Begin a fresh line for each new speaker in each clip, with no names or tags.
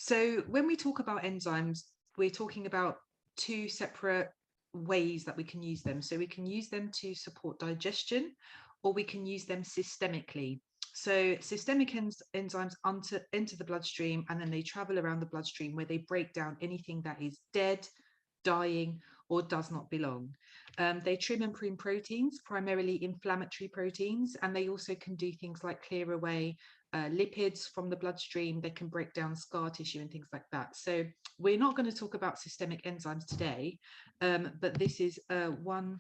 So when we talk about enzymes, we're talking about two separate ways that we can use them. So we can use them to support digestion, or we can use them systemically. So systemic enzymes enter the bloodstream, and then they travel around the bloodstream where they break down anything that is dead, dying, or does not belong. They trim and prune proteins, primarily inflammatory proteins, and they also can do things like clear away lipids from the bloodstream. They can break down scar tissue and things like that. So we're not going to talk about systemic enzymes today, but this is one.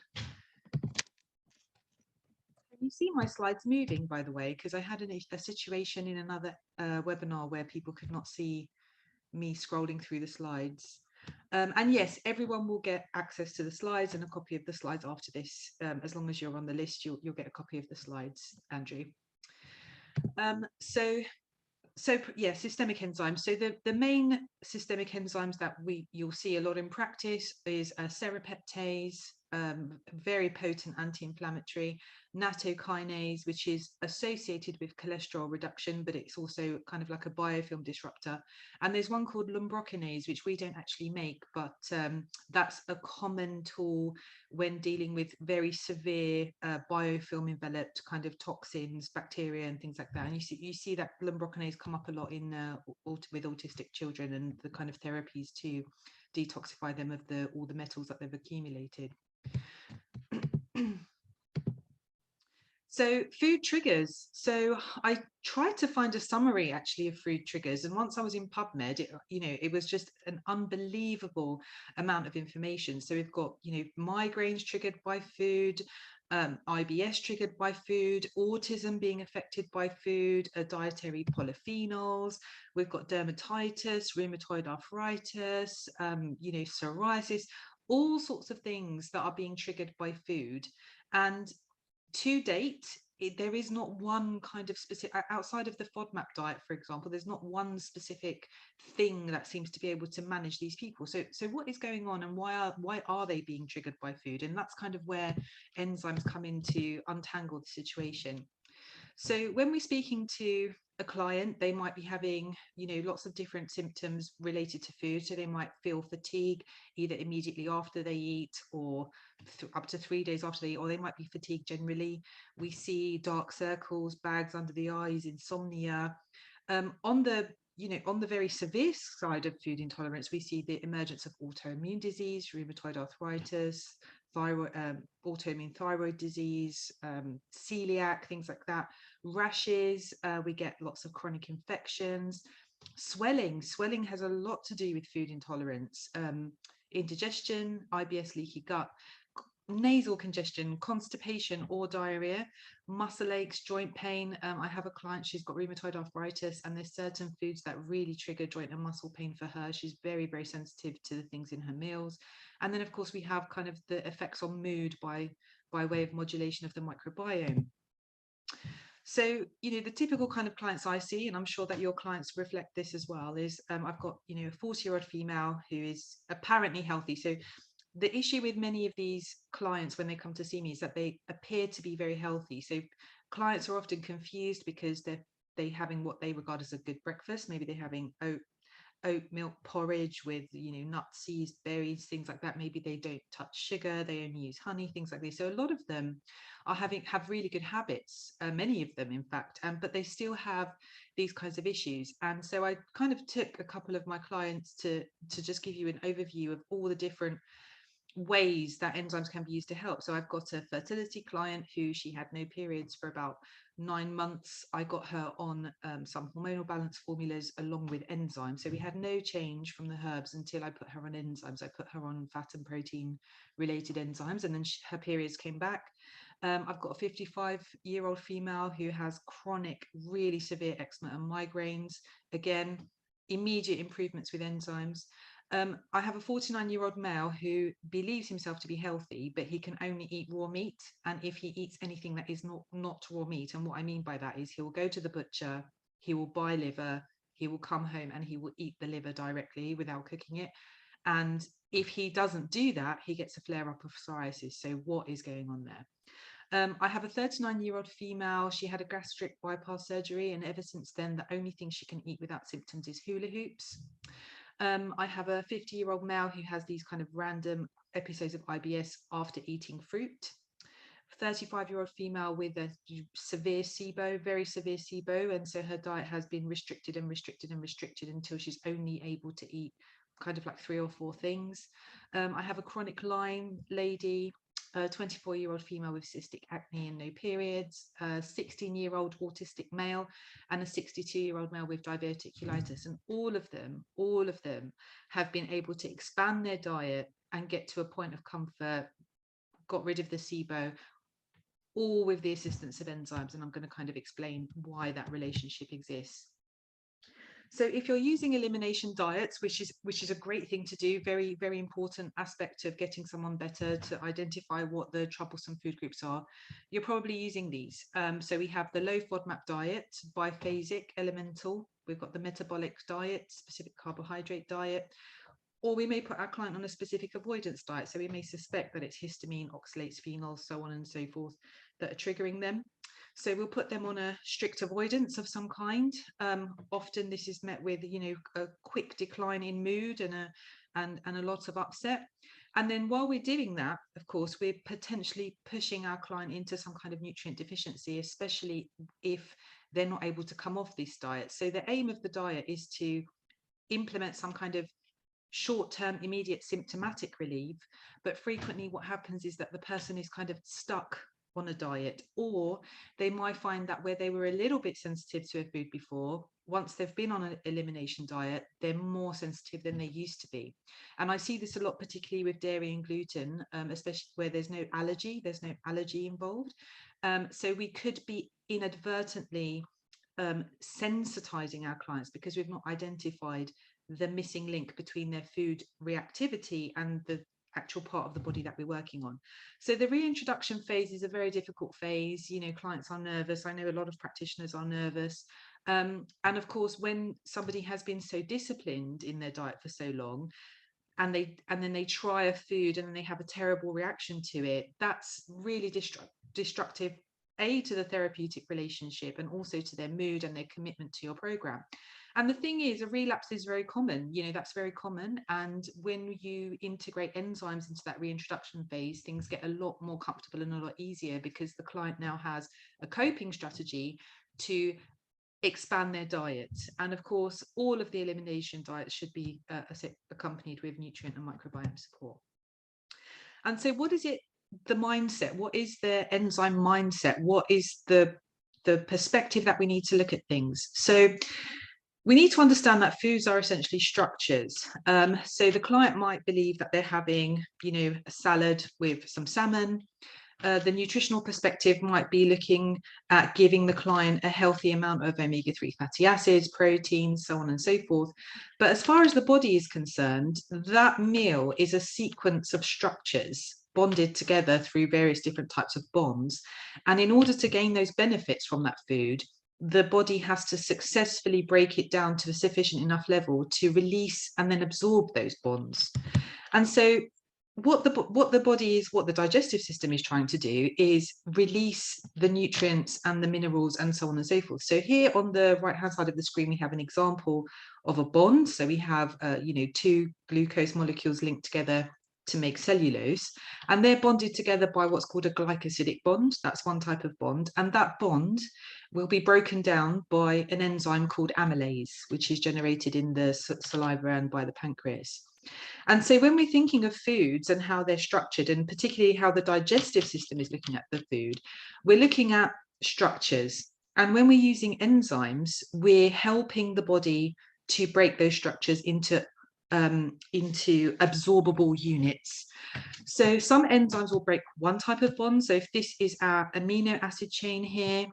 Can you see my slides moving, by the way? Because I had a situation in another webinar where people could not see me scrolling through the slides. And yes, everyone will get access to the slides and a copy of the slides after this. As long as you're on the list, you'll get a copy of the slides, Andrew. So yeah, systemic enzymes. So the main systemic enzymes that you'll see a lot in practice is serrapeptase, very potent anti-inflammatory, nattokinase, which is associated with cholesterol reduction, but it's also kind of like a biofilm disruptor. And there's one called lumbrokinase, which we don't actually make, but that's a common tool when dealing with very severe biofilm enveloped kind of toxins, bacteria and things like that. And you see that lumbrokinase come up a lot in with autistic children, and the kind of therapies to detoxify them of all the metals that they've accumulated. So food triggers. So I tried to find a summary actually of food triggers, and once I was in PubMed, it was just an unbelievable amount of information. So we've got migraines triggered by food, IBS triggered by food, autism being affected by food, dietary polyphenols. We've got dermatitis, rheumatoid arthritis, psoriasis, all sorts of things that are being triggered by food. And to date, there is not one kind of specific, outside of the FODMAP diet, for example, there's not one specific thing that seems to be able to manage these people. So what is going on, and why are they being triggered by food? And that's kind of where enzymes come in to untangle the situation. So when we're speaking to a client, they might be having, lots of different symptoms related to food. So they might feel fatigue either immediately after they eat, or up to 3 days after they eat, or they might be fatigued generally. We see dark circles, bags under the eyes, insomnia. On the very severe side of food intolerance, we see the emergence of autoimmune disease, rheumatoid arthritis, autoimmune thyroid disease, celiac, things like that, rashes. We get lots of chronic infections, swelling has a lot to do with food intolerance, indigestion, IBS, leaky gut, nasal congestion, constipation or diarrhea, muscle aches, joint pain. I have a client, she's got rheumatoid arthritis, and there's certain foods that really trigger joint and muscle pain for her. She's very, very sensitive to the things in her meals. And then of course we have kind of the effects on mood by way of modulation of the microbiome. So, the typical kind of clients I see, and I'm sure that your clients reflect this as well, is I've got, a 40-year-old female who is apparently healthy. So the issue with many of these clients when they come to see me is that they appear to be very healthy. So clients are often confused because they're having what they regard as a good breakfast. Maybe they're having oat milk porridge with nuts, seeds, berries, things like that. Maybe they don't touch sugar, they only use honey, things like this. So a lot of them have really good habits, many of them in fact, but they still have these kinds of issues. And so I kind of took a couple of my clients to just give you an overview of all the different ways that enzymes can be used to help. So I've got a fertility client who she had no periods for about 9 months. I got her on some hormonal balance formulas along with enzymes. So we had no change from the herbs until I put her on enzymes. I put her on fat and protein related enzymes, and then her periods came back. I've got a 55-year-old female who has chronic, really severe eczema and migraines. Again, immediate improvements with enzymes. I have a 49-year-old male who believes himself to be healthy, but he can only eat raw meat. And if he eats anything that is not raw meat, and what I mean by that is he'll go to the butcher, he will buy liver, he will come home and he will eat the liver directly without cooking it. And if he doesn't do that, he gets a flare up of psoriasis. So what is going on there? I have a 39-year-old female. She had a gastric bypass surgery, and ever since then, the only thing she can eat without symptoms is hula hoops. I have a 50-year-old male who has these kind of random episodes of IBS after eating fruit. 35-year-old female with a severe SIBO, very severe SIBO, and so her diet has been restricted and restricted and restricted until she's only able to eat kind of like 3 or 4 things. I have a chronic Lyme lady, a 24-year-old female with cystic acne and no periods, a 16-year-old autistic male, and a 62-year-old male with diverticulitis. And all of them have been able to expand their diet and get to a point of comfort, got rid of the SIBO, all with the assistance of enzymes. And I'm going to kind of explain why that relationship exists. So if you're using elimination diets, which is a great thing to do, very, very important aspect of getting someone better, to identify what the troublesome food groups are, you're probably using these. So we have the low FODMAP diet, biphasic, elemental. We've got the metabolic diet, specific carbohydrate diet, or we may put our client on a specific avoidance diet. So we may suspect that it's histamine, oxalates, phenols, so on and so forth that are triggering them. So we'll put them on a strict avoidance of some kind. Often this is met with, a quick decline in mood and a lot of upset. And then while we're doing that, of course, we're potentially pushing our client into some kind of nutrient deficiency, especially if they're not able to come off this diet. So the aim of the diet is to implement some kind of short-term immediate symptomatic relief, but frequently what happens is that the person is kind of stuck on a diet, or they might find that where they were a little bit sensitive to a food before, once they've been on an elimination diet, they're more sensitive than they used to be. And I see this a lot, particularly with dairy and gluten, especially where there's no allergy involved. So we could be inadvertently sensitizing our clients because we've not identified the missing link between their food reactivity and the actual part of the body that we're working on. So the reintroduction phase is a very difficult phase. Clients are nervous. I know a lot of practitioners are nervous. And of course, when somebody has been so disciplined in their diet for so long, and then they try a food and then they have a terrible reaction to it, that's really destructive, to the therapeutic relationship and also to their mood and their commitment to your program. And the thing is, a relapse is very common, that's very common. And when you integrate enzymes into that reintroduction phase, things get a lot more comfortable and a lot easier because the client now has a coping strategy to expand their diet. And of course, all of the elimination diets should be accompanied with nutrient and microbiome support. And so what is it, the mindset? What is the enzyme mindset? What is the perspective that we need to look at things? So we need to understand that foods are essentially structures. So the client might believe that they're having, a salad with some salmon. The nutritional perspective might be looking at giving the client a healthy amount of omega-3 fatty acids, proteins, so on and so forth. But as far as the body is concerned, that meal is a sequence of structures bonded together through various different types of bonds. And in order to gain those benefits from that food, the body has to successfully break it down to a sufficient enough level to release and then absorb those bonds. And so what the digestive system is trying to do is release the nutrients and the minerals and so on and so forth. So here on the right hand side of the screen, we have an example of a bond. So we have 2 glucose molecules linked together to make cellulose, and they're bonded together by what's called a glycosidic bond. That's one type of bond, and that bond will be broken down by an enzyme called amylase, which is generated in the saliva and by the pancreas. And so when we're thinking of foods and how they're structured, and particularly how the digestive system is looking at the food, we're looking at structures. And when we're using enzymes, we're helping the body to break those structures into absorbable units. So some enzymes will break one type of bond. So if this is our amino acid chain here,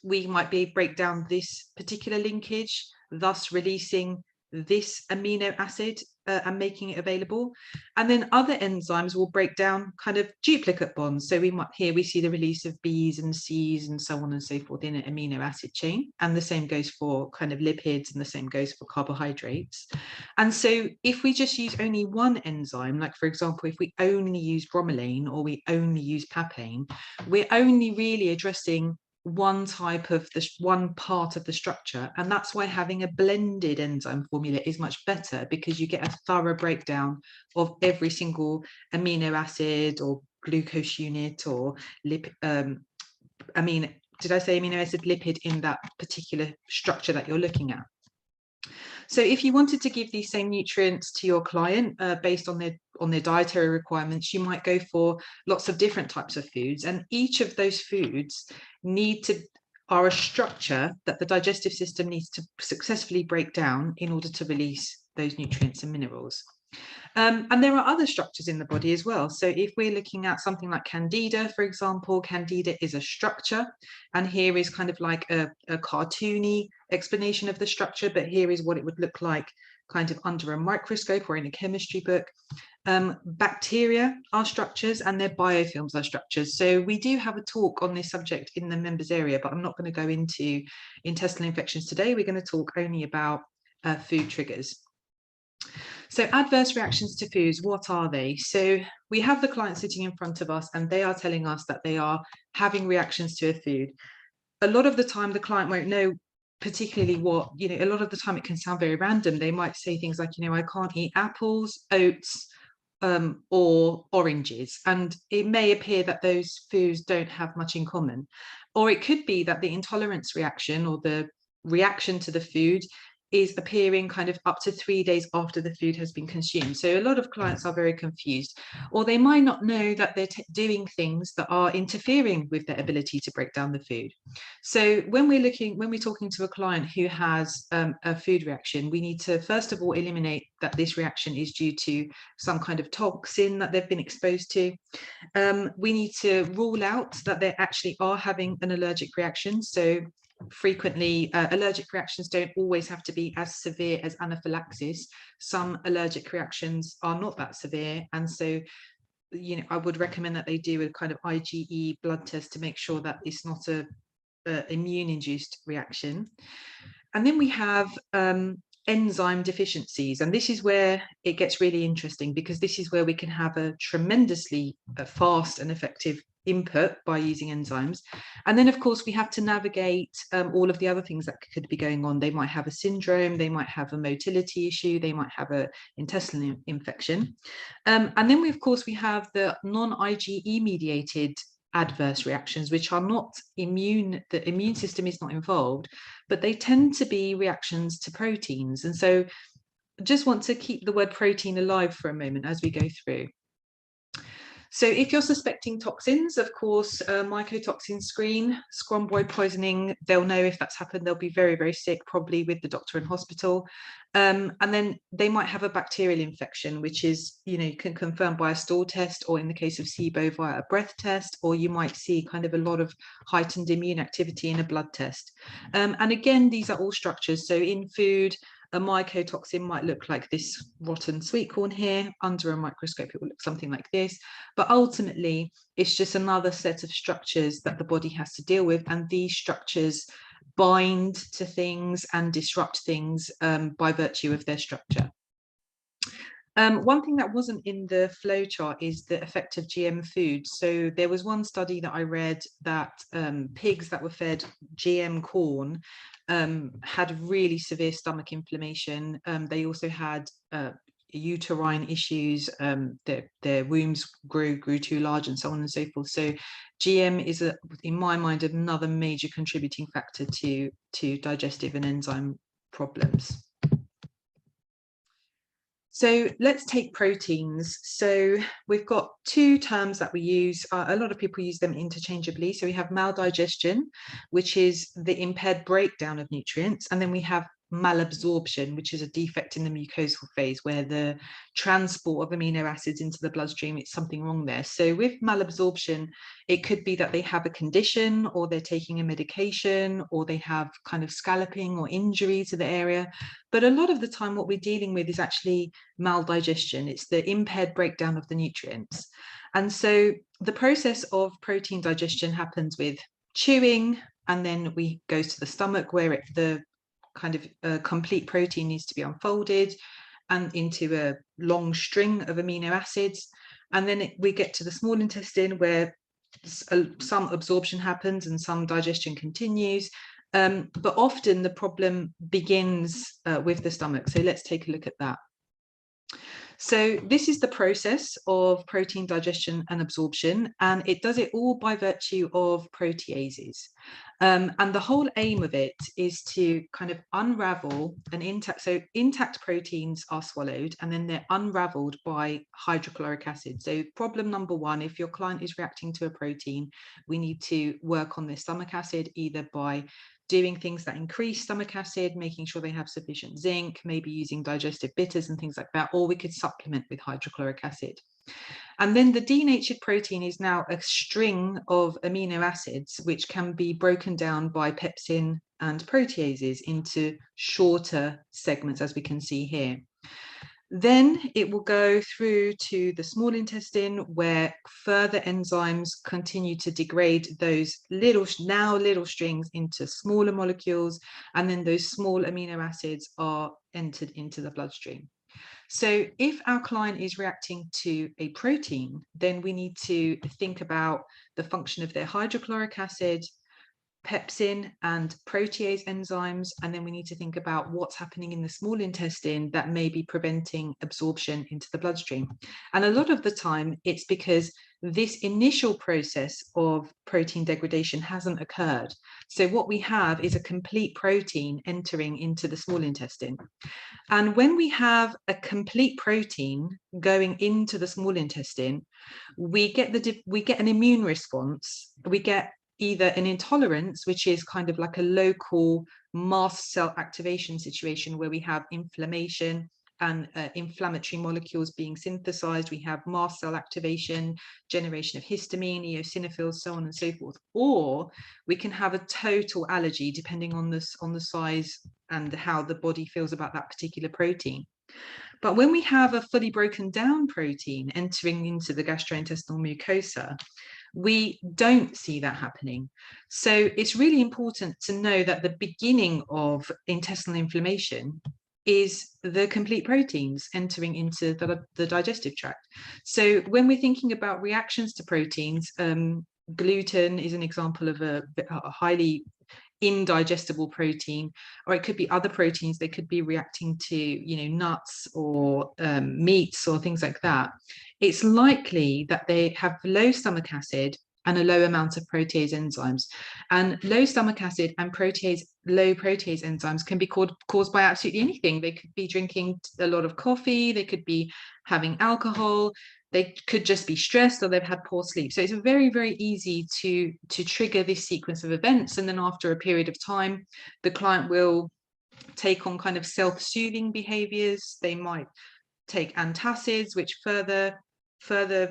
we might break down this particular linkage, thus releasing this amino acid and making it available. And then other enzymes will break down kind of duplicate bonds. So here we see the release of B's and C's and so on and so forth in an amino acid chain. And the same goes for kind of lipids, and the same goes for carbohydrates. And so if we just use only one enzyme, like for example, if we only use bromelain or we only use papain, we're only really addressing one type of one part of the structure. And that's why having a blended enzyme formula is much better, because you get a thorough breakdown of every single amino acid or glucose unit or did I say amino acid, lipid in that particular structure that you're looking at. So if you wanted to give these same nutrients to your client based on their dietary requirements, you might go for lots of different types of foods, and each of those foods are a structure that the digestive system needs to successfully break down in order to release those nutrients and minerals. And there are other structures in the body as well. So if we're looking at something like Candida, for example, Candida is a structure. And here is kind of like a cartoony explanation of the structure, but here is what it would look like kind of under a microscope or in a chemistry book. Bacteria are structures, and their biofilms are structures. So we do have a talk on this subject in the members area, but I'm not going to go into intestinal infections today. We're going to talk only about food triggers. So adverse reactions to foods, what are they? So we have the client sitting in front of us, and they are telling us that they are having reactions to a food. A lot of the time, the client won't know particularly what, a lot of the time it can sound very random. They might say things like, I can't eat apples, oats, or oranges. And it may appear that those foods don't have much in common. Or it could be that the intolerance reaction or the reaction to the food is appearing kind of up to 3 days after the food has been consumed. So a lot of clients are very confused, or they might not know that they're doing things that are interfering with their ability to break down the food. So when we're talking to a client who has a food reaction, we need to first of all eliminate that this reaction is due to some kind of toxin that they've been exposed to. We need to rule out that they actually are having an allergic reaction. So frequently, allergic reactions don't always have to be as severe as anaphylaxis. Some allergic reactions are not that severe, and so I would recommend that they do a kind of IgE blood test to make sure that it's not a immune-induced reaction. And then we have enzyme deficiencies, and this is where it gets really interesting, because this is where we can have a tremendously fast and effective input by using enzymes. And then of course we have to navigate all of the other things that could be going on. They might have a syndrome, they might have a motility issue, they might have an intestinal infection, and then we have the non-IgE mediated adverse reactions, which are not immune, the immune system is not involved, but they tend to be reactions to proteins. And so I just want to keep the word protein alive for a moment as we go through. So if you're suspecting toxins, of course, mycotoxin screen, scromboid poisoning, they'll know if that's happened. They'll be very, very sick, probably with the doctor in hospital. And then they might have a bacterial infection, which is, you can confirm by a stool test, or in the case of SIBO via a breath test, or you might see kind of a lot of heightened immune activity in a blood test. And again, these are all structures. So in food, a mycotoxin might look like this rotten sweet corn here. Under a microscope, it will look something like this. But ultimately, it's just another set of structures that the body has to deal with. And these structures bind to things and disrupt things by virtue of their structure. One thing that wasn't in the flow chart is the effect of GM foods. So there was one study that I read that pigs that were fed GM corn had really severe stomach inflammation. They also had uterine issues, their wombs grew too large, and so on and so forth. So GM is, in my mind, another major contributing factor to digestive and enzyme problems. So let's take proteins. So we've got two terms that we use. A lot of people use them interchangeably. So we have maldigestion, which is the impaired breakdown of nutrients. And then we have malabsorption, which is a defect in the mucosal phase where the transport of amino acids into the bloodstream, it's something wrong there. So with malabsorption, it could be that they have a condition, or they're taking a medication, or they have kind of scalloping or injury to the area. But a lot of the time what we're dealing with is actually maldigestion. It's the impaired breakdown of the nutrients. And so the process of protein digestion happens with chewing, and then we go to the stomach where the kind of complete protein needs to be unfolded and into a long string of amino acids. And then we get to the small intestine where some absorption happens and some digestion continues. But often the problem begins with the stomach. So let's take a look at that. So this is the process of protein digestion and absorption, and it does it all by virtue of proteases. And the whole aim of it is to kind of unravel an intact proteins are swallowed, and then they're unraveled by hydrochloric acid. So problem number one, if your client is reacting to a protein, we need to work on their stomach acid, either by doing things that increase stomach acid, making sure they have sufficient zinc, maybe using digestive bitters and things like that, or we could supplement with hydrochloric acid. And then the denatured protein is now a string of amino acids, which can be broken down by pepsin and proteases into shorter segments, as we can see here. Then it will go through to the small intestine, where further enzymes continue to degrade those little strings into smaller molecules, and then those small amino acids are entered into the bloodstream. So if our client is reacting to a protein, then we need to think about the function of their hydrochloric acid, pepsin and protease enzymes, and then we need to think about what's happening in the small intestine that may be preventing absorption into the bloodstream. And a lot of the time it's because this initial process of protein degradation hasn't occurred. So what we have is a complete protein entering into the small intestine. And when we have a complete protein going into the small intestine, we get an immune response. We get either an intolerance, which is kind of like a local mast cell activation situation where we have inflammation and inflammatory molecules being synthesized. We have mast cell activation, generation of histamine, eosinophils, so on and so forth. Or we can have a total allergy, depending on the size and how the body feels about that particular protein. But when we have a fully broken down protein entering into the gastrointestinal mucosa, we don't see that happening. So it's really important to know that the beginning of intestinal inflammation is the complete proteins entering into the digestive tract. So when we're thinking about reactions to proteins, gluten is an example of a highly indigestible protein, or it could be other proteins. They could be reacting to nuts or meats or things like that. It's likely that they have low stomach acid and a low amount of protease enzymes. And low stomach acid and low protease enzymes can be caused by absolutely anything. They could be drinking a lot of coffee, they could be having alcohol, they could just be stressed, or they've had poor sleep. So it's very, very easy to trigger this sequence of events. And then after a period of time, the client will take on kind of self-soothing behaviors. They might take antacids, which further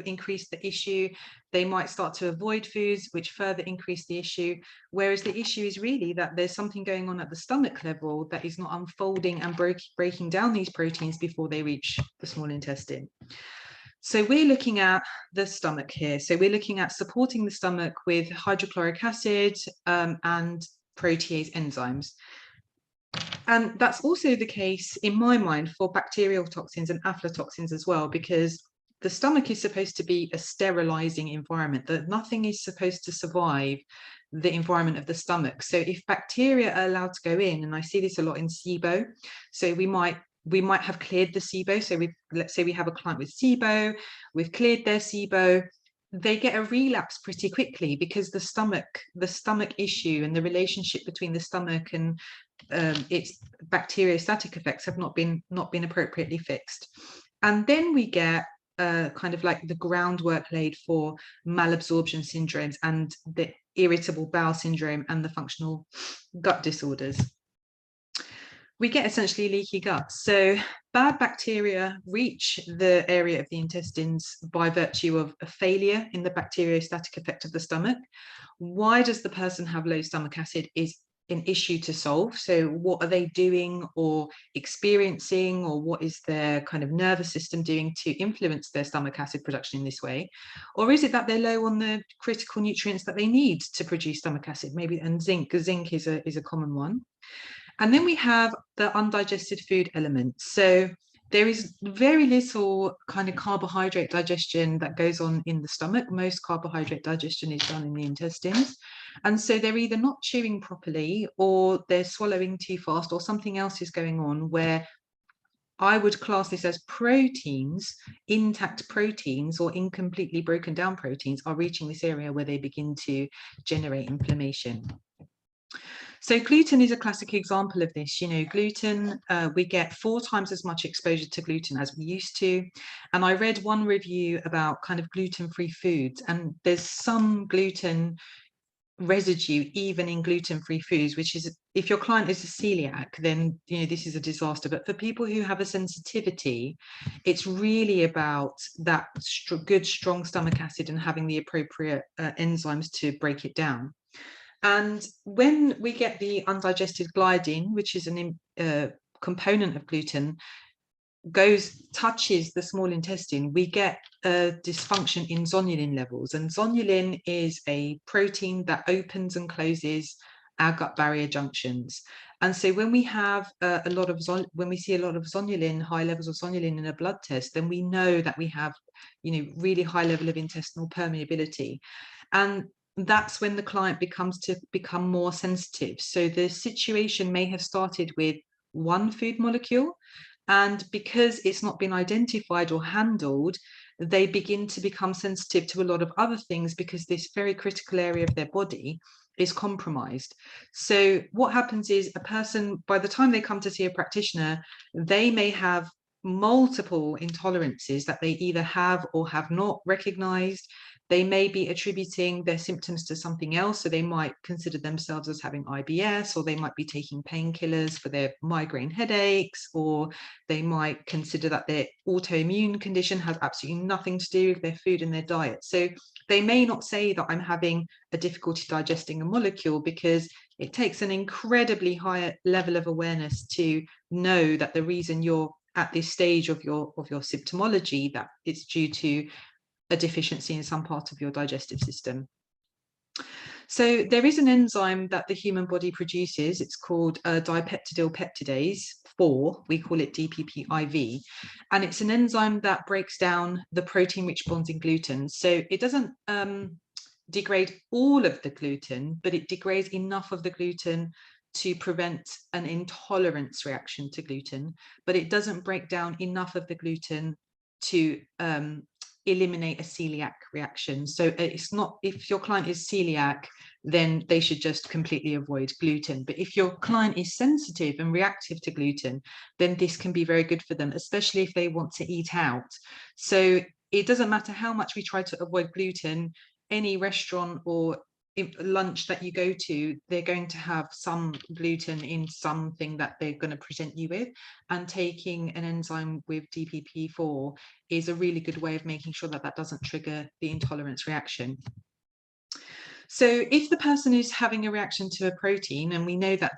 increase the issue. They might start to avoid foods, which further increase the issue. Whereas the issue is really that there's something going on at the stomach level that is not unfolding and breaking down these proteins before they reach the small intestine. So we're looking at the stomach here. So we're looking at supporting the stomach with hydrochloric acid and protease enzymes. And that's also the case, in my mind, for bacterial toxins and aflatoxins as well, because the stomach is supposed to be a sterilizing environment, that nothing is supposed to survive the environment of the stomach. So if bacteria are allowed to go in, and I see this a lot in SIBO, so we might have cleared the SIBO. So let's say we have a client with SIBO, we've cleared their SIBO, they get a relapse pretty quickly because the stomach issue and the relationship between the stomach and its bacteriostatic effects have not been appropriately fixed. And then we get kind of like the groundwork laid for malabsorption syndromes and the irritable bowel syndrome and the functional gut disorders. We get essentially leaky gut. So bad bacteria reach the area of the intestines by virtue of a failure in the bacteriostatic effect of the stomach. Why does the person have low stomach acid is an issue to solve. So what are they doing or experiencing, or what is their kind of nervous system doing to influence their stomach acid production in this way? Or is it that they're low on the critical nutrients that they need to produce stomach acid? Maybe, and zinc is a common one. And then we have the undigested food element. So there is very little kind of carbohydrate digestion that goes on in the stomach. Most carbohydrate digestion is done in the intestines. And so they're either not chewing properly, or they're swallowing too fast, or something else is going on where I would class this as proteins, intact proteins or incompletely broken down proteins are reaching this area where they begin to generate inflammation. So gluten is a classic example of this. You know, gluten, we get 4 times as much exposure to gluten as we used to. And I read one review about kind of gluten-free foods, and there's some gluten residue even in gluten-free foods, which is, if your client is a celiac, then you know this is a disaster. But for people who have a sensitivity, it's really about that good strong stomach acid and having the appropriate enzymes to break it down. And when we get the undigested gliadin, which is a component of gluten, touches the small intestine, we get a dysfunction in zonulin levels. And zonulin is a protein that opens and closes our gut barrier junctions. And so when we have when we see a lot of zonulin, high levels of zonulin in a blood test, then we know that we have, you know, really high level of intestinal permeability. And that's when the client become more sensitive. So the situation may have started with one food molecule, and because it's not been identified or handled, they begin to become sensitive to a lot of other things because this very critical area of their body is compromised. So what happens is a person, by the time they come to see a practitioner, they may have multiple intolerances that they either have or have not recognized. They may be attributing their symptoms to something else. So they might consider themselves as having IBS, or they might be taking painkillers for their migraine headaches, or they might consider that their autoimmune condition has absolutely nothing to do with their food and their diet. So they may not say that I'm having a difficulty digesting a molecule, because it takes an incredibly high level of awareness to know that the reason you're at this stage of your symptomology, that it's due to a deficiency in some part of your digestive system. So there is an enzyme that the human body produces. It's called dipeptidyl peptidase 4. We call it DPPIV. And it's an enzyme that breaks down the protein-rich bonds in gluten. So it doesn't degrade all of the gluten, but it degrades enough of the gluten to prevent an intolerance reaction to gluten, but it doesn't break down enough of the gluten to eliminate a celiac reaction. So it's not, if your client is celiac, then they should just completely avoid gluten. But if your client is sensitive and reactive to gluten, then this can be very good for them, especially if they want to eat out. So it doesn't matter how much we try to avoid gluten, any restaurant or lunch that you go to, they're going to have some gluten in something that they're going to present you with, and taking an enzyme with DPP4 is a really good way of making sure that that doesn't trigger the intolerance reaction. So if the person is having a reaction to a protein, and we know that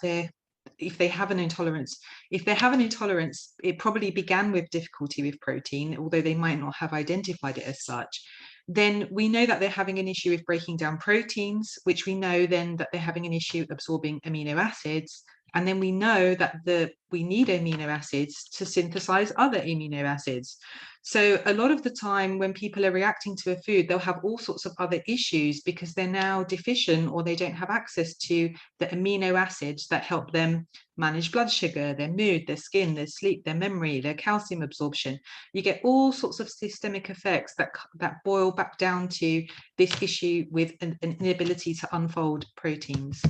if they have an intolerance, it probably began with difficulty with protein, although they might not have identified it as such. Then we know that they're having an issue with breaking down proteins, which we know then that they're having an issue absorbing amino acids. And then we know that we need amino acids to synthesize other amino acids. So a lot of the time when people are reacting to a food, they'll have all sorts of other issues because they're now deficient, or they don't have access to the amino acids that help them manage blood sugar, their mood, their skin, their sleep, their memory, their calcium absorption. You get all sorts of systemic effects that boil back down to this issue with an inability to unfold proteins.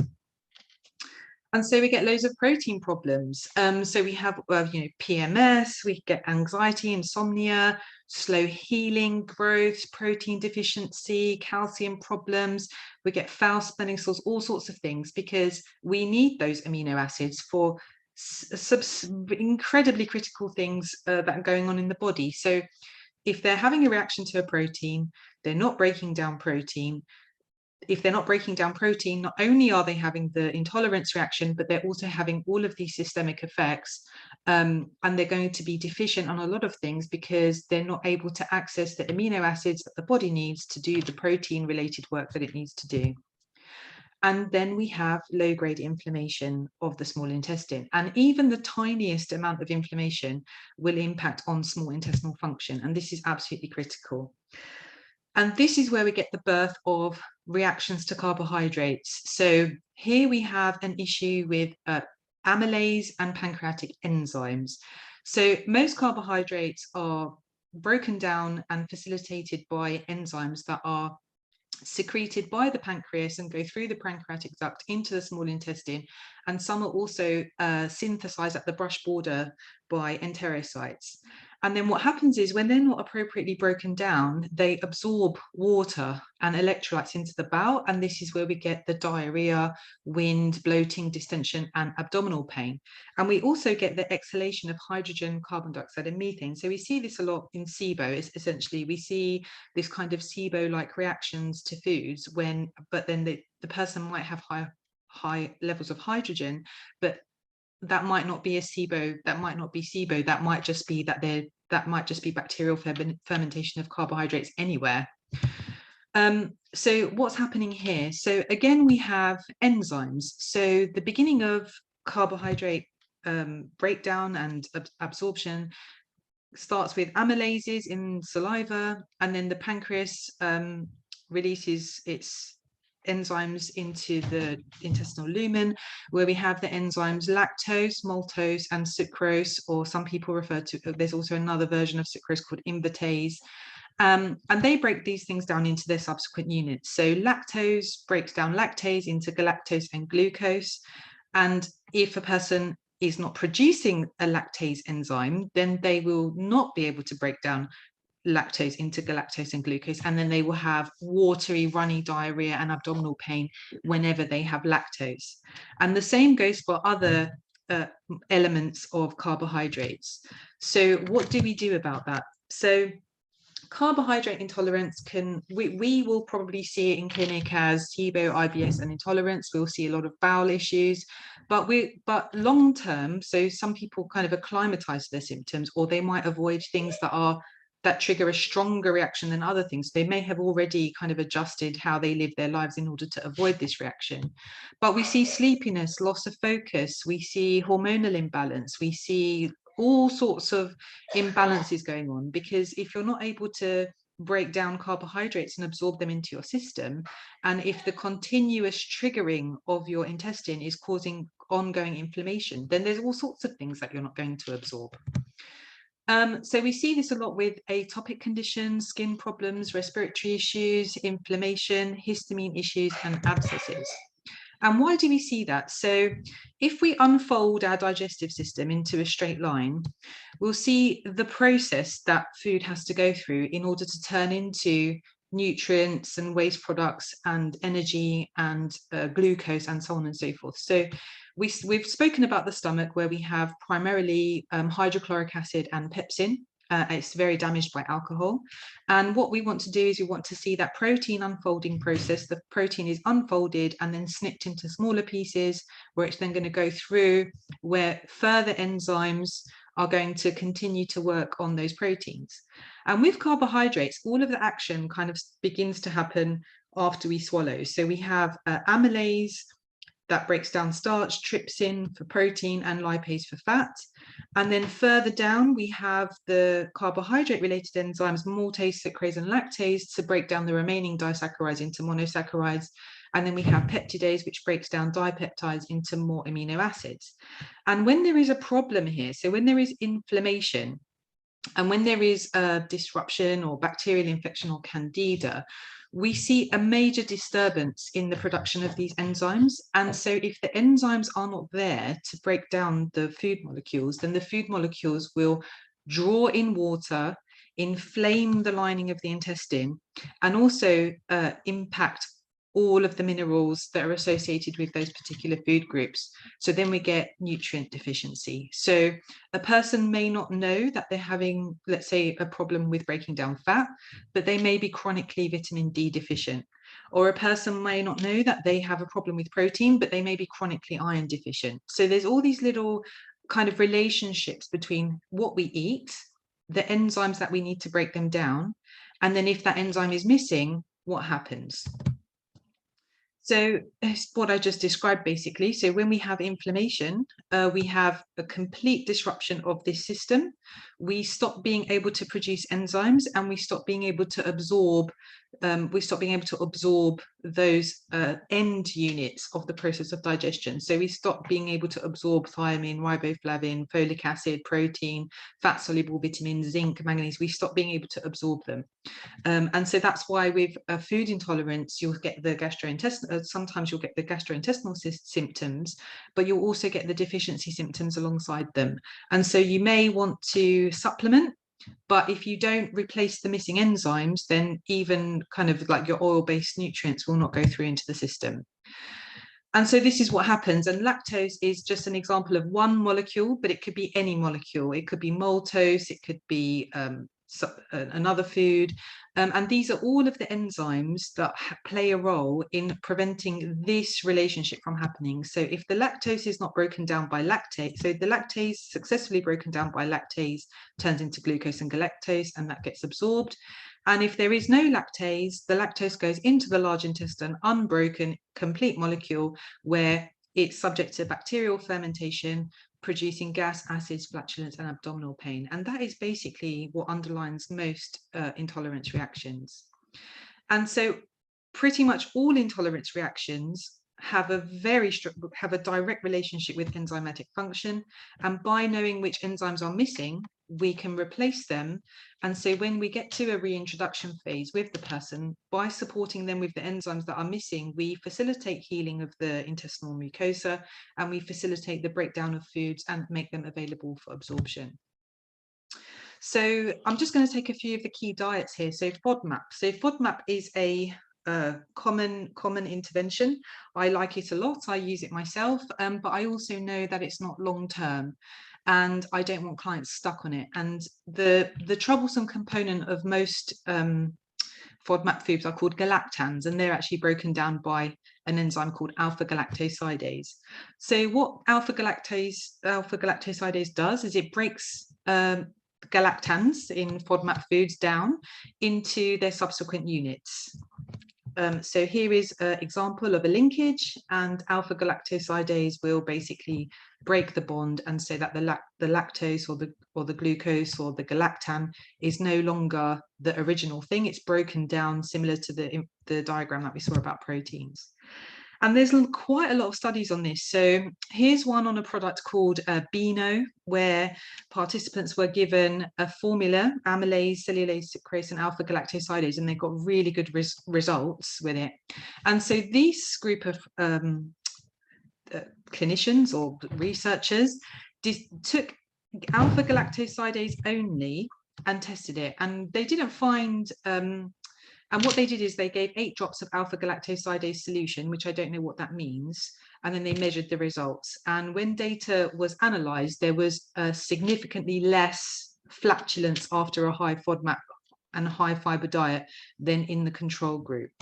And so we get loads of protein problems. So we have, PMS, we get anxiety, insomnia, slow healing, growth, protein deficiency, calcium problems. We get foul smelling sores, all sorts of things, because we need those amino acids for incredibly critical things that are going on in the body. So if they're having a reaction to a protein, they're not breaking down protein. If they're not breaking down protein, not only are they having the intolerance reaction, but they're also having all of these systemic effects. And they're going to be deficient on a lot of things because they're not able to access the amino acids that the body needs to do the protein related work that it needs to do. And then we have low-grade inflammation of the small intestine. And even the tiniest amount of inflammation will impact on small intestinal function. And this is absolutely critical. And this is where we get the birth of reactions to carbohydrates. So here we have an issue with amylase and pancreatic enzymes. So most carbohydrates are broken down and facilitated by enzymes that are secreted by the pancreas and go through the pancreatic duct into the small intestine, and some are also synthesized at the brush border by enterocytes. And then what happens is when they're not appropriately broken down, they absorb water and electrolytes into the bowel, and this is where we get the diarrhea, wind, bloating, distension, and abdominal pain. And we also get the exhalation of hydrogen, carbon dioxide, and methane. So we see this a lot in SIBO. It's essentially, we see this kind of SIBO-like reactions to foods but then the person might have high levels of hydrogen, but that might not be a SIBO, that might not be SIBO, that might just be bacterial fermentation of carbohydrates anywhere. So what's happening here? So again, we have enzymes. So the beginning of carbohydrate breakdown and absorption starts with amylases in saliva, and then the pancreas releases its enzymes into the intestinal lumen, where we have the enzymes lactose, maltose, and sucrose, or some people refer to, there's also another version of sucrose called invertase. And they break these things down into their subsequent units. So lactose breaks down lactase into galactose and glucose. And if a person is not producing a lactase enzyme, then they will not be able to break down lactose into galactose and glucose, and then they will have watery, runny diarrhea and abdominal pain whenever they have lactose. And the same goes for other elements of carbohydrates. So what do we do about that? So carbohydrate intolerance we will probably see it in clinic as SIBO, IBS, and intolerance. We'll see a lot of bowel issues, but long term, so some people kind of acclimatize to their symptoms, or they might avoid things that trigger a stronger reaction than other things. They may have already kind of adjusted how they live their lives in order to avoid this reaction. But we see sleepiness, loss of focus, we see hormonal imbalance, we see all sorts of imbalances going on, because if you're not able to break down carbohydrates and absorb them into your system, and if the continuous triggering of your intestine is causing ongoing inflammation, then there's all sorts of things that you're not going to absorb. So we see this a lot with atopic conditions, skin problems, respiratory issues, inflammation, histamine issues, and abscesses. And why do we see that? So if we unfold our digestive system into a straight line, we'll see the process that food has to go through in order to turn into nutrients and waste products and energy and glucose and so on and so forth. So we've spoken about the stomach, where we have primarily hydrochloric acid and pepsin. It's very damaged by alcohol. And what we want to do is we want to see that protein unfolding process. The protein is unfolded and then snipped into smaller pieces, where it's then going to go through, where further enzymes are going to continue to work on those proteins. And with carbohydrates, all of the action kind of begins to happen after we swallow. So we have amylase that breaks down starch, trypsin for protein, and lipase for fat. And then further down, we have the carbohydrate-related enzymes, maltase, sucrase, and lactase, to break down the remaining disaccharides into monosaccharides. And then we have peptidase, which breaks down dipeptides into more amino acids. And when there is a problem here, so when there is inflammation, and when there is a disruption or bacterial infection or candida, we see a major disturbance in the production of these enzymes. And so if the enzymes are not there to break down the food molecules, then the food molecules will draw in water, inflame the lining of the intestine, and also impact all of the minerals that are associated with those particular food groups. So then we get nutrient deficiency. So a person may not know that they're having, let's say, a problem with breaking down fat, but they may be chronically vitamin D deficient. Or a person may not know that they have a problem with protein, but they may be chronically iron deficient. So there's all these little kind of relationships between what we eat, the enzymes that we need to break them down, and then if that enzyme is missing, what happens? So it's what I just described basically. So when we have inflammation, we have a complete disruption of this system. We stop being able to produce enzymes, and we stop being able to absorb those end units of the process of digestion. So we stop being able to absorb thiamine, riboflavin, folic acid, protein, fat-soluble vitamins, zinc, manganese. We stop being able to absorb them. And so that's why with a food intolerance, you'll get the gastrointestinal, sometimes you'll get the gastrointestinal symptoms, but you'll also get the deficiency symptoms alongside them. And so you may want to supplement, but if you don't replace the missing enzymes, then even kind of like your oil-based nutrients will not go through into the system. And so this is what happens. And lactose is just an example of one molecule, but it could be any molecule. It could be maltose, it could be another food. And these are all of the enzymes that play a role in preventing this relationship from happening. So if the lactose is not broken down by lactase, so the lactase successfully broken down by lactase turns into glucose and galactose, and that gets absorbed. And if there is no lactase, the lactose goes into the large intestine, unbroken, complete molecule, where it's subject to bacterial fermentation, producing gas, acids, flatulence, and abdominal pain. And that is basically what underlines most intolerance reactions. And so pretty much all intolerance reactions have a direct relationship with enzymatic function. And by knowing which enzymes are missing, we can replace them. And so when we get to a reintroduction phase with the person, by supporting them with the enzymes that are missing, we facilitate healing of the intestinal mucosa, and we facilitate the breakdown of foods and make them available for absorption. So I'm just going to take a few of the key diets here. So FODMAP. So FODMAP is a common intervention. I like it a lot. I use it myself, but I also know that it's not long term, and I don't want clients stuck on it. And the troublesome component of most FODMAP foods are called galactans, and they're actually broken down by an enzyme called alpha-galactosidase. So what alpha-galactosidase does is it breaks galactans in FODMAP foods down into their subsequent units. So here is an example of a linkage, and alpha-galactosidase will basically break the bond and say that the lactose or the glucose or the galactan is no longer the original thing. It's broken down, similar to the diagram that we saw about proteins. And there's quite a lot of studies on this. So here's one on a product called Beano, where participants were given a formula, amylase, cellulase, sucrase, and alpha-galactosidase, and they got really good results with it. And so this group of clinicians or researchers took alpha-galactosidase only and tested it, and they didn't find and what they did is they gave 8 drops of alpha-galactosidase solution, which I don't know what that means, and then they measured the results. And when data was analysed, there was significantly less flatulence after a high FODMAP and high fibre diet than in the control group.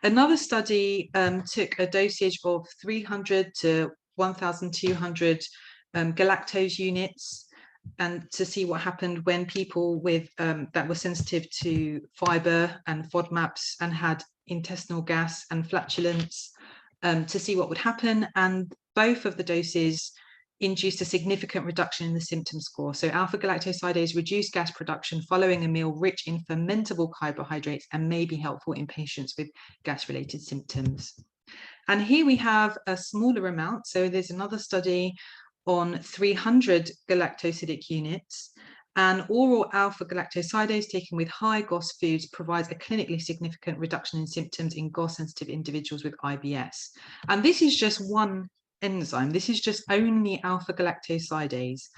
Another study took a dosage of 300 to 1,200 galactose units, and to see what happened when people with that were sensitive to fiber and FODMAPs and had intestinal gas and flatulence, to see what would happen. And both of the doses induced a significant reduction in the symptom score. So alpha-galactosidase reduced gas production following a meal rich in fermentable carbohydrates and may be helpful in patients with gas-related symptoms. And here we have a smaller amount. So there's another study on 300 galactosidic units, and oral alpha-galactosidase taken with high GOS foods provides a clinically significant reduction in symptoms in GOS-sensitive individuals with IBS. And this is just one enzyme. This is just only alpha-galactosidase.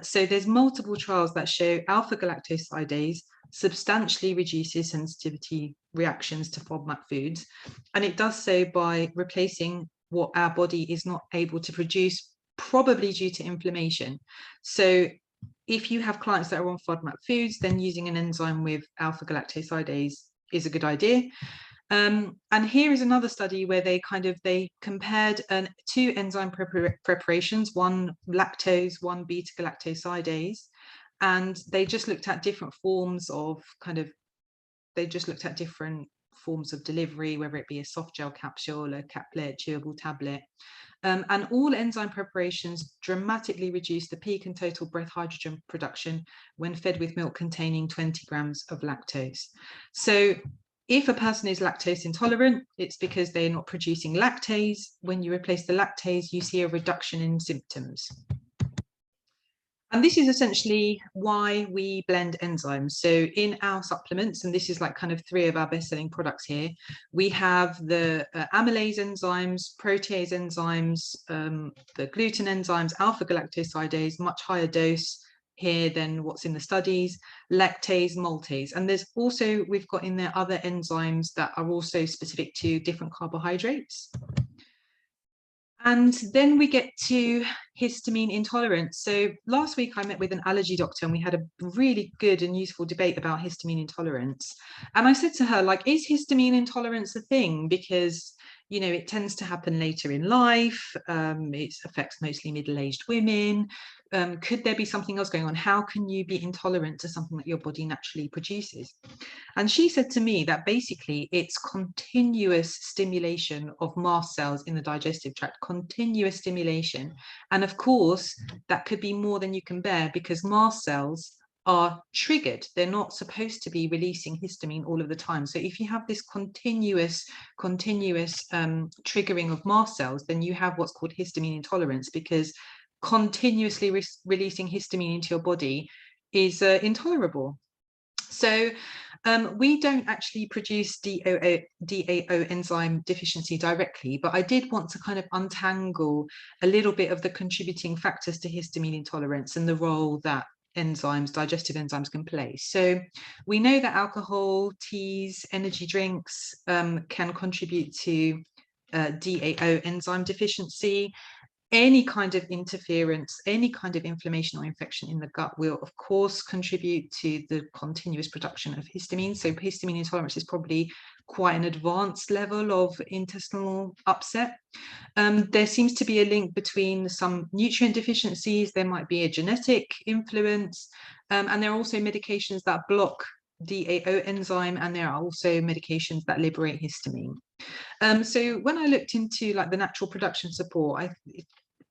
So there's multiple trials that show alpha-galactosidase substantially reduces sensitivity reactions to FODMAP foods. And it does so by replacing what our body is not able to produce, probably due to inflammation. So if you have clients that are on FODMAP foods, then using an enzyme with alpha-galactosidase is a good idea. And here is another study where they compared two enzyme preparations, one lactose, one beta-galactosidase, and they just looked at different forms of different forms of delivery, whether it be a soft gel capsule, a caplet, chewable tablet. And all enzyme preparations dramatically reduce the peak and total breath hydrogen production when fed with milk containing 20 grams of lactose. So if a person is lactose intolerant, it's because they're not producing lactase. When you replace the lactase, you see a reduction in symptoms. And this is essentially why we blend enzymes. So in our supplements, and this is like kind of 3 of our best-selling products here, we have the amylase enzymes, protease enzymes, the gluten enzymes, alpha-galactosidase, much higher dose here than what's in the studies, lactase, maltase. And there's also, we've got in there other enzymes that are also specific to different carbohydrates. And then we get to histamine intolerance. So last week I met with an allergy doctor and we had a really good and useful debate about histamine intolerance. And I said to her, like, is histamine intolerance a thing? Because, you know, it tends to happen later in life. It affects mostly middle-aged women. Could there be something else going on? How can you be intolerant to something that your body naturally produces? And she said to me that basically it's continuous stimulation of mast cells in the digestive tract, continuous stimulation. And of course, that could be more than you can bear because mast cells are triggered. They're not supposed to be releasing histamine all of the time. So if you have this continuous triggering of mast cells, then you have what's called histamine intolerance, because continuously releasing histamine into your body is intolerable. So we don't actually produce DAO enzyme deficiency directly, but I did want to kind of untangle a little bit of the contributing factors to histamine intolerance and the role that enzymes, digestive enzymes, can play. So we know that alcohol, teas, energy drinks can contribute to DAO enzyme deficiency. Any kind of interference, any kind of inflammation or infection in the gut will, of course, contribute to the continuous production of histamine. So histamine intolerance is probably quite an advanced level of intestinal upset. There seems to be a link between some nutrient deficiencies. There might be a genetic influence, and there are also medications that block DAO enzyme, and there are also medications that liberate histamine. So when I looked into like the natural production support,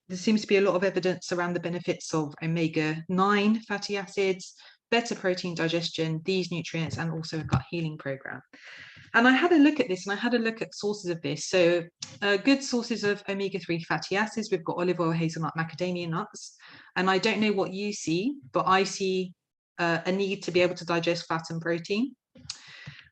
there seems to be a lot of evidence around the benefits of omega-9 fatty acids, better protein digestion, these nutrients, and also a gut healing program. And I had a look at this, and I had a look at sources of this. So good sources of omega-3 fatty acids, we've got olive oil, hazelnut, macadamia nuts. And I don't know what you see, but I see a need to be able to digest fat and protein.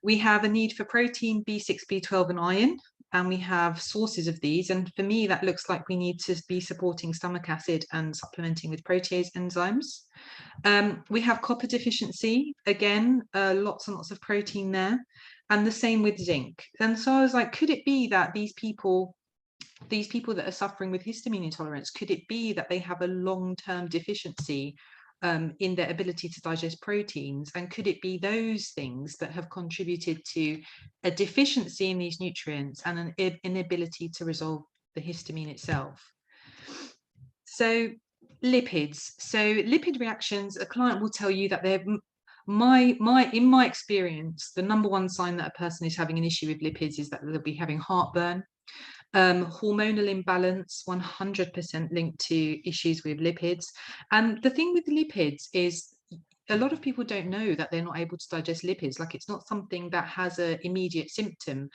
We have a need for protein, B6, B12, and iron, and we have sources of these. And for me, that looks like we need to be supporting stomach acid and supplementing with protease enzymes. We have copper deficiency, again, lots and lots of protein there, and the same with zinc. And so I was like, could it be that these people that are suffering with histamine intolerance, could it be that they have a long-term deficiency in their ability to digest proteins? And could it be those things that have contributed to a deficiency in these nutrients and an inability to resolve the histamine itself? So lipids. So lipid reactions, a client will tell you that they're in my experience, the number one sign that a person is having an issue with lipids is that they'll be having heartburn. Hormonal imbalance, 100% linked to issues with lipids. And the thing with lipids is a lot of people don't know that they're not able to digest lipids. Like, it's not something that has an immediate symptom.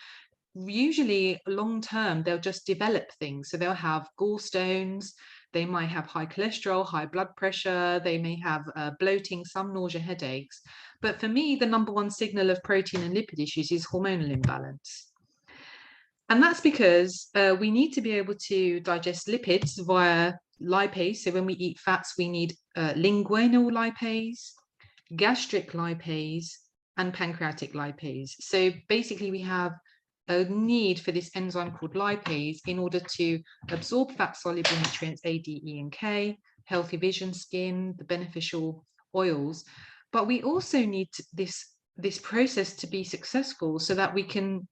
Usually long term, they'll just develop things. So they'll have gallstones, they might have high cholesterol, high blood pressure, they may have bloating, some nausea, headaches. But for me, the number one signal of protein and lipid issues is hormonal imbalance. And that's because we need to be able to digest lipids via lipase. So when we eat fats, we need linguinal lipase, gastric lipase, and pancreatic lipase. So basically we have a need for this enzyme called lipase in order to absorb fat-soluble nutrients A, D, E, and K, healthy vision, skin, the beneficial oils. But we also need this process to be successful so that we can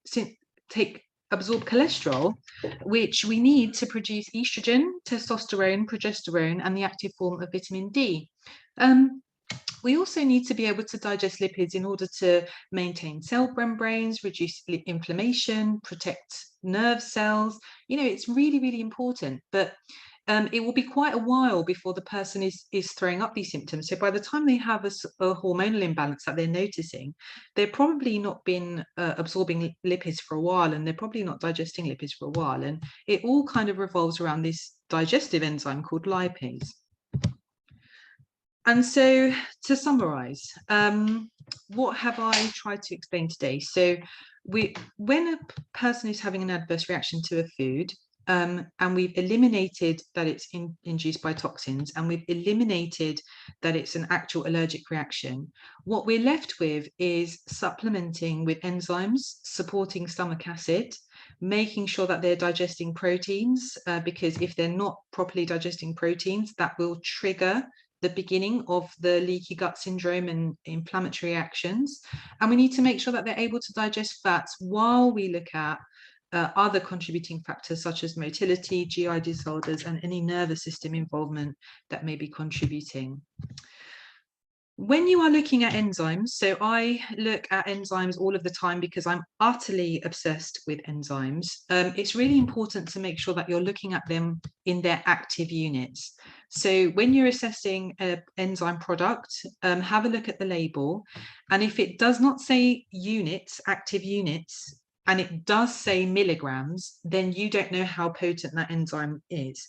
absorb cholesterol, which we need to produce estrogen, testosterone, progesterone, and the active form of vitamin D. We also need to be able to digest lipids in order to maintain cell membranes, reduce inflammation, protect nerve cells. It's really, really important. But it will be quite a while before the person is throwing up these symptoms. So by the time they have a hormonal imbalance that they're noticing, they're probably not been absorbing lipids for a while, and they're probably not digesting lipids for a while. And it all kind of revolves around this digestive enzyme called lipase. And so to summarize, what have I tried to explain today? So when a person is having an adverse reaction to a food, and we've eliminated that it's induced by toxins, and we've eliminated that it's an actual allergic reaction, what we're left with is supplementing with enzymes, supporting stomach acid, making sure that they're digesting proteins, because if they're not properly digesting proteins, that will trigger the beginning of the leaky gut syndrome and inflammatory reactions. And we need to make sure that they're able to digest fats while we look at other contributing factors such as motility, GI disorders, and any nervous system involvement that may be contributing. When you are looking at enzymes, so I look at enzymes all of the time because I'm utterly obsessed with enzymes. It's really important to make sure that you're looking at them in their active units. So when you're assessing an enzyme product, have a look at the label. And if it does not say units, active units, and it does say milligrams, then you don't know how potent that enzyme is.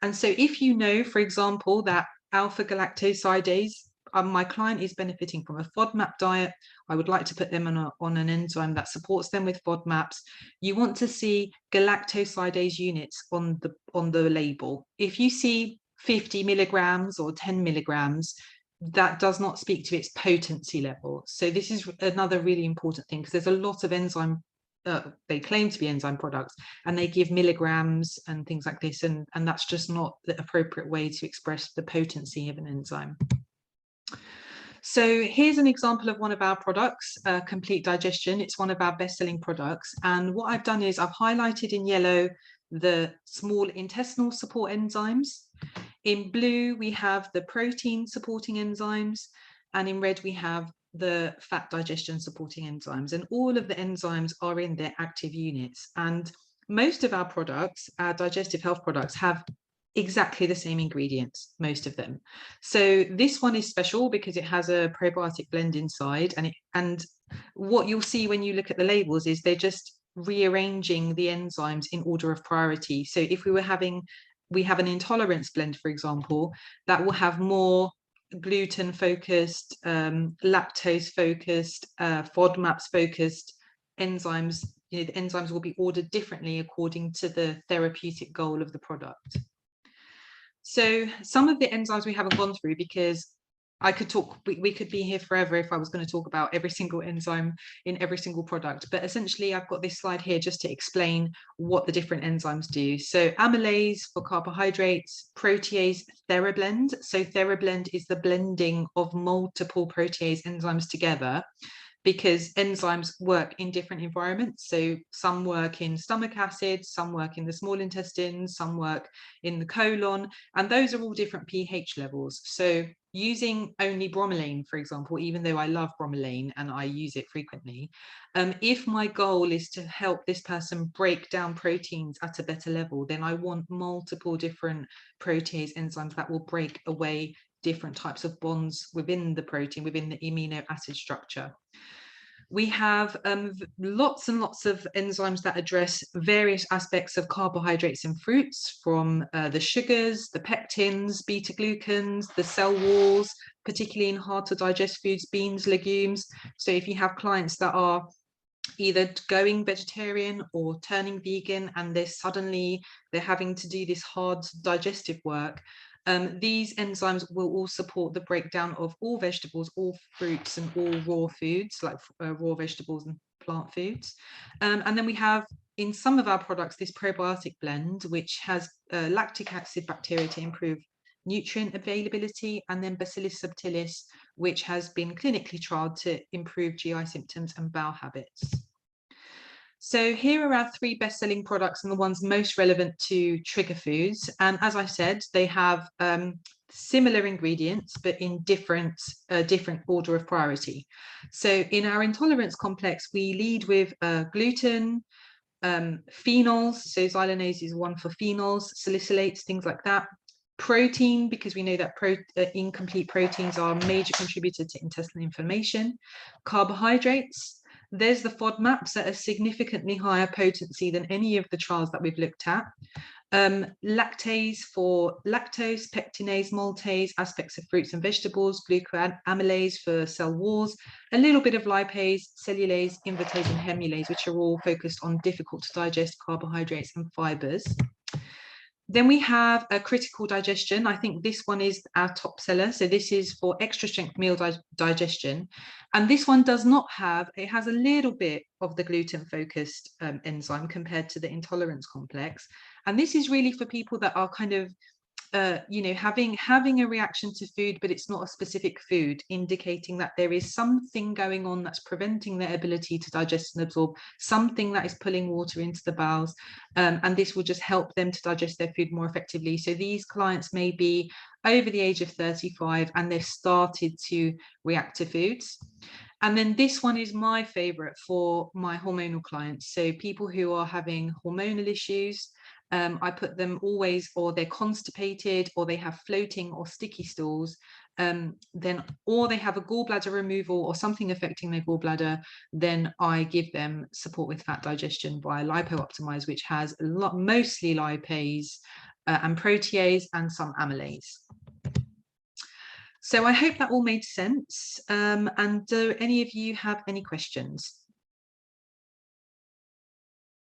And so if you know, for example, that alpha galactosidase, my client is benefiting from a FODMAP diet, I would like to put them on an enzyme that supports them with FODMAPs. You want to see galactosidase units on the label. If you see 50 milligrams or 10 milligrams, that does not speak to its potency level. So this is another really important thing, because there's a lot of enzyme, they claim to be enzyme products, and they give milligrams and things like this, and that's just not the appropriate way to express the potency of an enzyme. So here's an example of one of our products, Complete Digestion. It's one of our best-selling products. And what I've done is I've highlighted in yellow the small intestinal support enzymes. In blue, we have the protein supporting enzymes. And in red, we have the fat digestion supporting enzymes. And all of the enzymes are in their active units. And most of our products, our digestive health products, have exactly the same ingredients, most of them. So this one is special because it has a probiotic blend inside, and what you'll see when you look at the labels is they're just rearranging the enzymes in order of priority. So if we have an intolerance blend, for example, that will have more gluten focused, lactose focused, FODMAPs focused enzymes. The enzymes will be ordered differently according to the therapeutic goal of the product. So some of the enzymes we haven't gone through, because I could talk, we could be here forever if I was going to talk about every single enzyme in every single product. But essentially, I've got this slide here just to explain what the different enzymes do. So amylase for carbohydrates, protease, TheraBlend. So TheraBlend is the blending of multiple protease enzymes together, because enzymes work in different environments. So some work in stomach acid, some work in the small intestine, some work in the colon, and those are all different pH levels. So using only bromelain, for example, even though I love bromelain and I use it frequently, if my goal is to help this person break down proteins at a better level, then I want multiple different protease enzymes that will break away different types of bonds within the protein, within the amino acid structure. We have lots and lots of enzymes that address various aspects of carbohydrates in fruits, from the sugars, the pectins, beta glucans, the cell walls, particularly in hard to digest foods, beans, legumes. So if you have clients that are either going vegetarian or turning vegan, and they're having to do this hard digestive work, These enzymes will all support the breakdown of all vegetables, all fruits, and all raw foods, like raw vegetables and plant foods. And then we have, in some of our products, this probiotic blend, which has lactic acid bacteria to improve nutrient availability, and then Bacillus subtilis, which has been clinically trialed to improve GI symptoms and bowel habits. So here are our 3 best-selling products and the ones most relevant to trigger foods. And as I said, they have similar ingredients, but in different order of priority. So in our intolerance complex, we lead with gluten, phenols. So xylanase is one for phenols, salicylates, things like that. Protein, because we know that incomplete proteins are a major contributor to intestinal inflammation. Carbohydrates. There's the FODMAPs at a significantly higher potency than any of the trials that we've looked at. Lactase for lactose, pectinase, maltase, aspects of fruits and vegetables, glucoamylase for cell walls, a little bit of lipase, cellulase, invertase, and hemulase, which are all focused on difficult to digest carbohydrates and fibers. Then we have a critical digestion. I think this one is our top seller. So this is for extra strength meal digestion. And this one does not have, it has a little bit of the gluten focused enzyme compared to the intolerance complex. And this is really for people that are kind of, having a reaction to food, but it's not a specific food, indicating that there is something going on that's preventing their ability to digest and absorb, something that is pulling water into the bowels, and this will just help them to digest their food more effectively. So these clients may be over the age of 35 and they've started to react to foods. And then this one is my favorite for my hormonal clients. So people who are having hormonal issues, I put them always, or they're constipated, or they have floating or sticky stools, or they have a gallbladder removal or something affecting their gallbladder, then I give them support with fat digestion via Lipo-Optimize, which has mostly lipase and protease and some amylase. So I hope that all made sense. And do any of you have any questions?